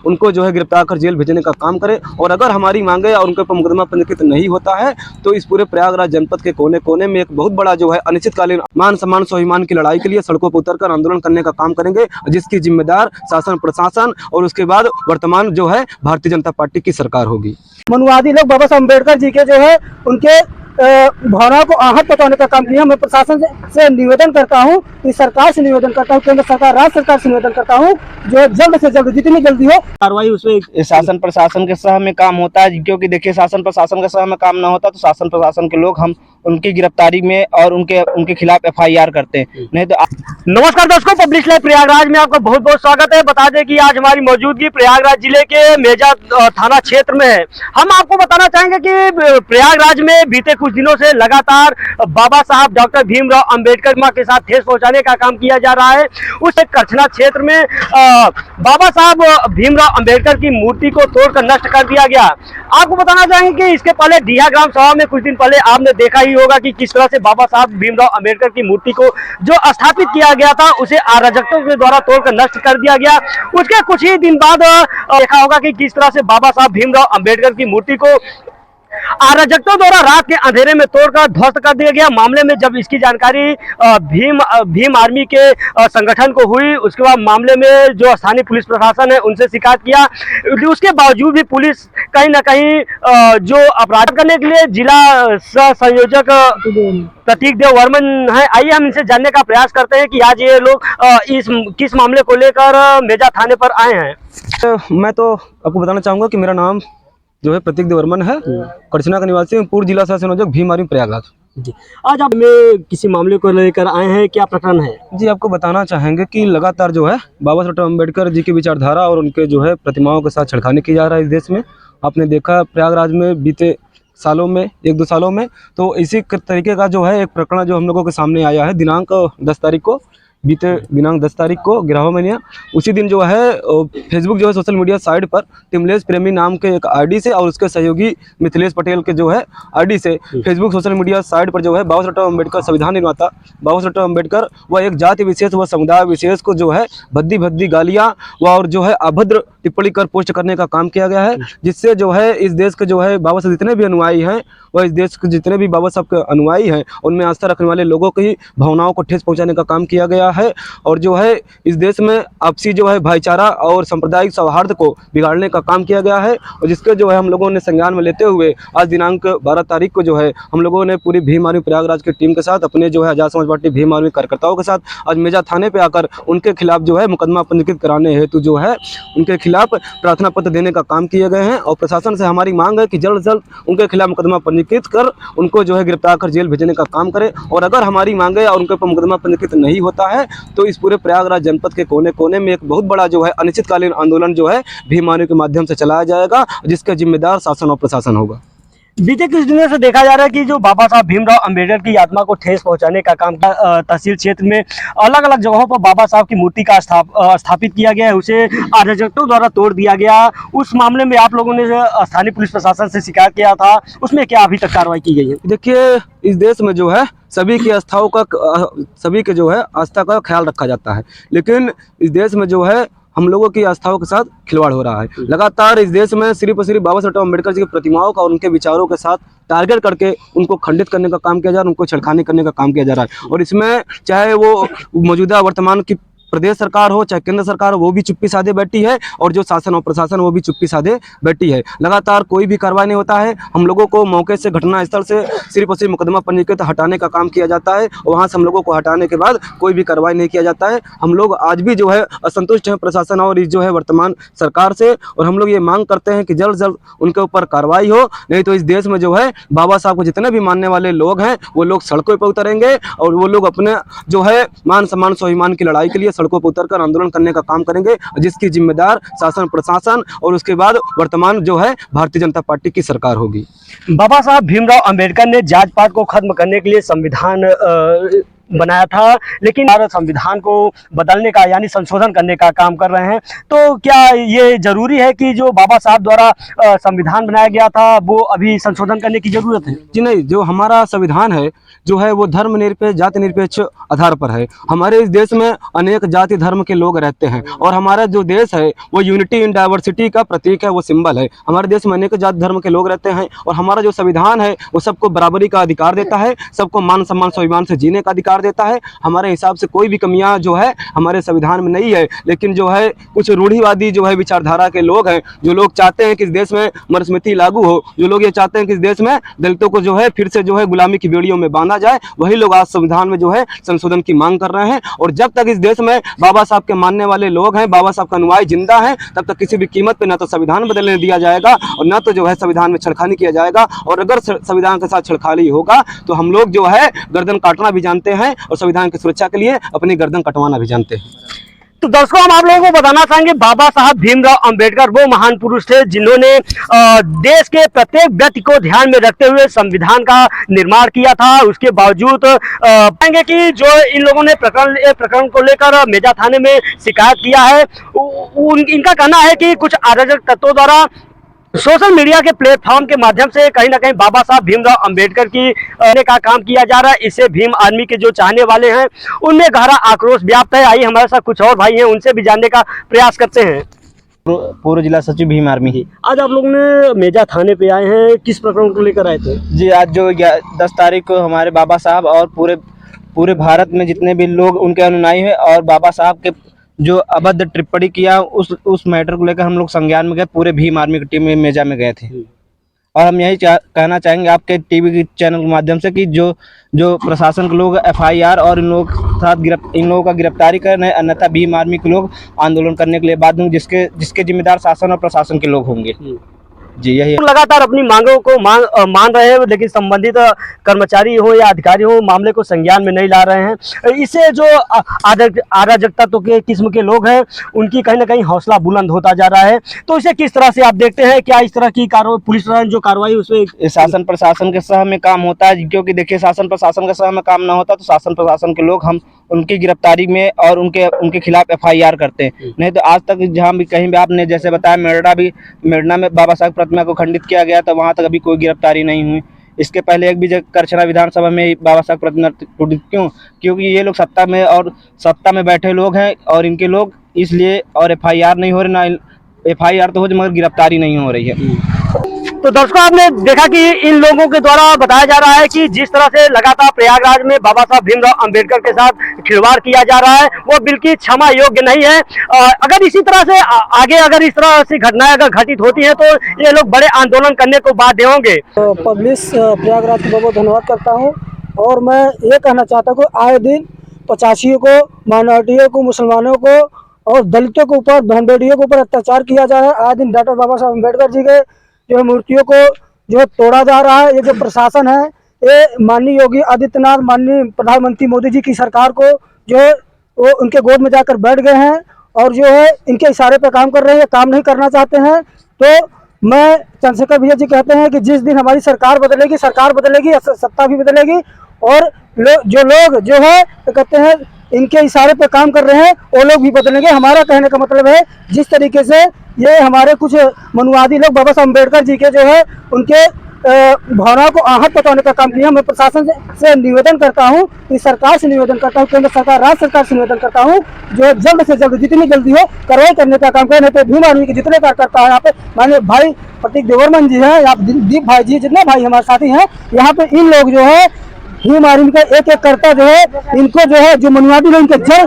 उनको जो है गिरफ्तार कर जेल भेजने का काम करें। और अगर हमारी मांगे और उनके ऊपर मुकदमा पंजीकृत नहीं होता है तो इस पूरे प्रयागराज जनपद के कोने कोने में एक बहुत बड़ा जो है अनिश्चितकालीन मान सम्मान स्वाभिमान की लड़ाई के लिए सड़कों पर उतरकर आंदोलन करने का काम करेंगे, जिसकी जिम्मेदार शासन प्रशासन और उसके बाद वर्तमान जो है भारतीय जनता पार्टी की सरकार होगी। मनुवादी लोग बाबा साहब अम्बेडकर जी के जो है उनके भावनाओं को आहत पहुंचाने का काम किया। मैं प्रशासन से निवेदन करता हूं, कि सरकार से निवेदन करता हूं, केंद्र सरकार राज्य सरकार से निवेदन करता हूं, जो जल्द से जल्द जितनी जल्दी हो कार्रवाई उसमें शासन प्रशासन के सह में काम होता है। क्योंकि देखिए शासन प्रशासन के सह में काम ना होता तो शासन प्रशासन के लोग हम उनकी गिरफ्तारी में और उनके खिलाफ FIR करते हैं, नहीं तो। नमस्कार दोस्तों, पब्लिश लाइव प्रयागराज में आपका बहुत बहुत स्वागत है। बता दें कि आज हमारी मौजूदगी प्रयागराज जिले के मेजा थाना क्षेत्र में है। हम आपको बताना चाहेंगे कि प्रयागराज में बीते कुछ दिनों से लगातार बाबा साहब डॉक्टर भीमराव अंबेडकर के साथ ठेस पहुंचाने का काम किया जा रहा है। उस करछना क्षेत्र में बाबा साहब भीमराव अंबेडकर की मूर्ति को तोड़कर नष्ट कर दिया गया। आपको बताना चाहेंगे कि इसके पहले डीहा ग्राम सभा में कुछ दिन पहले आपने देखा ही होगा कि किस तरह से बाबा साहब भीमराव अंबेडकर की मूर्ति को जो स्थापित किया गया था उसे अराजकों के द्वारा तोड़कर नष्ट कर दिया गया। उसके कुछ ही दिन बाद देखा होगा कि किस तरह से बाबा साहब भीमराव अंबेडकर की मूर्ति को अराजकों द्वारा रात के अंधेरे में तोड़कर ध्वस्त कर दिया गया। मामले में जब इसकी जानकारी भीम आर्मी के संगठन को हुई, उसके बाद मामले में जो स्थानीय पुलिस प्रशासन है उनसे शिकायत किया। उसके बावजूद भी पुलिस कहीं ना कहीं जो अपराध करने के लिए जिला सह संयोजक प्रतीक देव वर्मन है, आइए हम इनसे जानने का प्रयास करते हैं कि आज ये लोग इस किस मामले को लेकर मेजा थाने पर आए हैं। मैं तो आपको बताना चाहूँगा कि मेरा नाम जो है प्रतीक देव वर्मन है, करछना का निवासी, पूर्व जिला सह संयोजक भीम आर्मी प्रयागराज। जी, आज आप में किसी मामले को लेकर आए हैं, क्या प्रकरण है? जी, आपको बताना चाहेंगे कि लगातार जो है बाबा साहब अम्बेडकर जी की विचारधारा और उनके जो है प्रतिमाओं के साथ छेड़खानी की जा रहा है इस देश में। आपने देखा प्रयागराज में बीते सालों में, 1-2 सालों में, तो इसी तरीके का जो है एक प्रकरण जो हम लोगों के सामने आया है दिनांक 10 तारीख को, बीते दिनांक 10 तारीख को गिरावा मनिया। उसी दिन जो है फेसबुक जो है सोशल मीडिया साइट पर तिमलेश प्रेमी नाम के एक आईडी से और उसके सहयोगी मिथिलेश पटेल के जो है आईडी से फेसबुक सोशल मीडिया साइट पर जो है बाबा साहब अम्बेडकर संविधान निर्माता बाबा साहब अम्बेडकर व एक जाति विशेष व समुदाय विशेष को जो है भद्दी गालियाँ व और जो है अभद्र टिप्पणी कर पोस्ट करने का काम किया गया है, जिससे जो है इस देश के जो है बाबा साहब जितने भी अनुयायी हैं वह इस देश के जितने भी बाबा साहब के अनुयायी हैं उनमें आस्था रखने वाले लोगों की भावनाओं को ठेस पहुंचाने का काम किया गया है। और जो है इस देश में आपसी जो है भाईचारा और सांप्रदायिक सौहार्द को बिगाड़ने का काम किया गया है, और जिसके जो है हम लोगों ने संज्ञान में लेते हुए आज दिनांक 12 तारीख को जो है हम लोगों ने पूरी भीम आर्मी प्रयागराज की टीम के साथ अपने जो है आजाद समाज पार्टी भीम आर्मी कार्यकर्ताओं के साथ आज मेजा थाने पे आकर उनके खिलाफ जो है मुकदमा पंजीकृत कराने हेतु जो है उनके खिलाफ प्रार्थना पत्र देने का काम किए गए हैं। और प्रशासन से हमारी मांग है कि जल्द से जल्द उनके खिलाफ मुकदमा पंजीकृत कर उनको जो है गिरफ्तार कर जेल भेजने का काम करें। और अगर हमारी मांगे और उनके ऊपर मुकदमा पंजीकृत नहीं होता है तो इस पूरे प्रयागराज जनपद के कोने कोने में एक बहुत बड़ा जो है अनिश्चितकालीन आंदोलन जो है भीम आर्मी के माध्यम से चलाया जाएगा, जिसका जिम्मेदार शासन और प्रशासन होगा। बीते कुछ दिनों से देखा जा रहा है कि जो बाबा साहब भीमराव अंबेडकर की आत्मा को ठेस पहुंचाने का काम तहसील क्षेत्र में अलग अलग जगहों पर बाबा साहब की मूर्ति का स्थापित किया गया है, उसे अराजकों द्वारा तोड़ दिया गया। उस मामले में आप लोगों ने स्थानीय पुलिस प्रशासन से शिकायत किया था, उसमें क्या अभी तक कार्रवाई की गई है? देखिए, इस देश में जो है सभी की आस्थाओं का सभी के जो है आस्था का ख्याल रखा जाता है, लेकिन इस देश में जो है हम लोगों की आस्थाओं के साथ खिलवाड़ हो रहा है। लगातार इस देश में सिर्फ और सिर्फ बाबा साहब अम्बेडकर जी की प्रतिमाओं का और उनके विचारों के साथ टारगेट करके उनको खंडित करने का काम किया जा रहा है, उनको छेड़खानी करने का काम किया जा रहा है। और इसमें चाहे वो मौजूदा वर्तमान की प्रदेश सरकार हो चाहे केंद्र सरकार हो, वो भी चुप्पी साधे बैठी है, और जो शासन और प्रशासन वो भी चुप्पी साधे बैठी है। लगातार कोई भी कार्रवाई नहीं होता है। हम लोगों को मौके से घटना स्थल से सिर्फ और सिर्फ मुकदमा पंजीकृत हटाने का काम किया जाता है, और वहाँ से हम लोगों को हटाने के बाद कोई भी कार्रवाई नहीं किया जाता है। हम लोग आज भी जो है असंतुष्ट हैं प्रशासन और इस जो है वर्तमान सरकार से, और हम लोग ये मांग करते हैं कि जल्द से जल्द उनके ऊपर कार्रवाई हो, नहीं तो इस देश में जो है बाबा साहब को जितने भी मानने वाले लोग हैं वो लोग सड़कों पर उतरेंगे, और वो लोग अपने जो है मान सम्मान स्वाभिमान की लड़ाई के लिए सड़कों पर उतरकर आंदोलन करने का काम करेंगे, जिसकी जिम्मेदार शासन प्रशासन और उसके बाद वर्तमान जो है भारतीय जनता पार्टी की सरकार होगी। बाबा साहब भीमराव अंबेडकर ने जात पात को खत्म करने के लिए संविधान बनाया था, लेकिन भारत संविधान को बदलने का यानी संशोधन करने का काम कर रहे हैं। तो क्या ये जरूरी है कि जो बाबा साहब द्वारा संविधान बनाया गया था वो अभी संशोधन करने की जरूरत है? जी नहीं, जो हमारा संविधान है जो है वो धर्म निरपेक्ष जाति निरपेक्ष आधार पर है। हमारे इस देश में अनेक जाति धर्म के लोग रहते हैं और हमारा जो देश है वो यूनिटी इन डाइवर्सिटी का प्रतीक है, वो सिंबल है। हमारे देश में अनेक जाति धर्म के लोग रहते हैं और हमारा जो संविधान है वो सबको बराबरी का अधिकार देता है, सबको मान सम्मान स्वाभिमान से जीने का अधिकार देता है। हमारे हिसाब से कोई भी कमियां जो है हमारे संविधान में नहीं है, लेकिन जो है कुछ रूढ़िवादी जो है विचारधारा के लोग हैं, जो लोग चाहते हैं कि इस देश में मनुस्मृति लागू हो, जो लोग ये चाहते हैं कि इस देश में दलितों को जो है फिर से जो है गुलामी की बेड़ियों में बांधा जाए, वही लोग आज संविधान में जो है संशोधन की मांग कर रहे हैं। और जब तक इस देश में बाबा साहब के मानने वाले लोग हैं, बाबा साहब का अनुयायी जिंदा है, तब तक किसी भी कीमत पे ना तो संविधान बदलने दिया जाएगा और ना तो जो है संविधान में छेड़खानी किया जाएगा। और अगर संविधान के साथ छेड़खानी होगा तो हम लोग जो है गर्दन काटना भी जानते हैं और संविधान की सुरक्षा के लिए अपनी गर्दन कटवाना भी जानते हैं। तो दर्शकों, हम आप लोगों को बताना चाहेंगे बाबा साहब भीमराव अंबेडकर वो महान पुरुष थे जिन्होंने देश के प्रत्येक व्यक्ति को ध्यान में रखते हुए संविधान का निर्माण किया था। उसके बावजूद पाएंगे कि जो इन लोगों ने प्रकरण को लेकर मेजा थाने में शिकायत किया है, इनका कहना है कि कुछ अराजक तत्वों द्वारा सोशल मीडिया के प्लेटफॉर्म के माध्यम से कहीं ना कहीं बाबा साहब भीमराव अंबेडकर की का काम किया जा रहा है। इससे भीम आर्मी के जो चाहने वाले हैं उनमें गहरा आक्रोश व्याप्त है। आइए हमारे साथ कुछ और भाई हैं, उनसे भी जानने का प्रयास करते हैं। पूर्व जिला सचिव भीम आर्मी ही। आज आप लोग ने मेजा थाने पे आए हैं, किस प्रकरण को लेकर आए थे? जी, आज जो 10 तारीख को हमारे बाबा साहब और पूरे भारत में जितने भी लोग उनके अनुयायी हैं और बाबा साहब के जो अभद्र टिप्पणी किया उस मैटर को लेकर हम लोग संज्ञान में गए, पूरे भीम आर्मी की टीम में मेजा में गए थे। और हम यही कहना चाहेंगे आपके टीवी के चैनल के माध्यम से कि जो प्रशासन के लोग FIR और इन लोगों का गिरफ्तारी कर रहे हैं, अन्यथा भीम आर्मी के लोग आंदोलन करने के लिए बाध्य होंगे, जिसके जिम्मेदार शासन और प्रशासन के लोग होंगे। जी, यही लगातार अपनी मांगों को मान रहे हैं, लेकिन संबंधित कर्मचारी हो या अधिकारी हो मामले को संज्ञान में नहीं ला रहे हैं। इससे जो अराजक तत्व के किस्म के लोग हैं उनकी कहीं ना कहीं हौसला बुलंद होता जा रहा है। तो इसे किस तरह से आप देखते हैं? क्या इस तरह की पुलिस जो कार्रवाई उसमें शासन प्रशासन के सह में काम होता है? क्योंकि देखिए, शासन प्रशासन के सह में काम ना होता तो शासन प्रशासन के लोग हम उनकी गिरफ्तारी में और उनके खिलाफ FIR करते हैं। नहीं तो आज तक जहाँ भी कहीं भी आपने जैसे बताया मेरना में बाबा साहब प्रतिमा को खंडित किया गया था, वहाँ तक अभी कोई गिरफ्तारी नहीं हुई। इसके पहले एक भी जगह करछना विधानसभा में बाबा साहब प्रतिमा क्योंकि ये लोग सत्ता में बैठे लोग हैं और इनके लोग इसलिए और FIR नहीं हो रही, ना FIR तो हो मगर गिरफ्तारी नहीं हो रही है। तो दर्शकों, आपने देखा कि इन लोगों के द्वारा बताया जा रहा है कि जिस तरह से लगातार प्रयागराज में बाबा साहब भीमराव अंबेडकर के साथ खिलवाड़ किया जा रहा है वो बिल्कुल क्षमा योग्य नहीं है। अगर इसी तरह से आगे अगर इस तरह से घटनाएं अगर घटित होती हैं तो ये लोग बड़े आंदोलन करने को बाध्य होंगे। तो पब्लिक प्रयागराज को बहुत बहुत धन्यवाद करता हूँ और मैं ये कहना चाहता हूँ कि आए दिन 85 को, माइनॉरिटियों को, मुसलमानों को और दलितों के ऊपर, बहनबेटियों के ऊपर अत्याचार किया जा रहा है। आए दिन डॉक्टर बाबा साहब अम्बेडकर जी के जो मूर्तियों को जो तोड़ा जा रहा है। ये जो प्रशासन है, ये माननीय योगी आदित्यनाथ, माननीय प्रधानमंत्री मोदी जी की सरकार को जो है वो उनके गोद में जाकर बैठ गए हैं और जो है इनके इशारे पर काम कर रहे हैं, काम नहीं करना चाहते हैं। तो मैं चंद्रशेखर भैया जी कहते हैं कि जिस दिन हमारी सरकार बदलेगी, सत्ता भी बदलेगी और जो लोग जो है तो कहते हैं इनके इशारे पर काम कर रहे हैं वो लोग भी बदलेंगे। हमारा कहने का मतलब है जिस तरीके से ये हमारे कुछ मनुवादी लोग बाबा साहब अम्बेडकर जी के जो है उनके भावनाओं को आहत पहुंचाने का काम किया। मैं प्रशासन से निवेदन करता हूं, इस सरकार से निवेदन करता हूं, केंद्र सरकार, राज्य सरकार से निवेदन करता हूं जो जल्द से जल्द जितनी जल्दी हो कार्रवाई करने का काम करें। नहीं तो भीम आर्मी के जितने कार्यकर्ता है यहाँ पे, माननीय भाई प्रतीक देवरमन जी हैं, यहाँ दीप भाई जी, जितने भाई हमारे साथी हैं यहाँ पे, इन लोग जो है भीम आर्मी का एक करता जो है इनको जो है जो मनुवादी लोग इनके जड़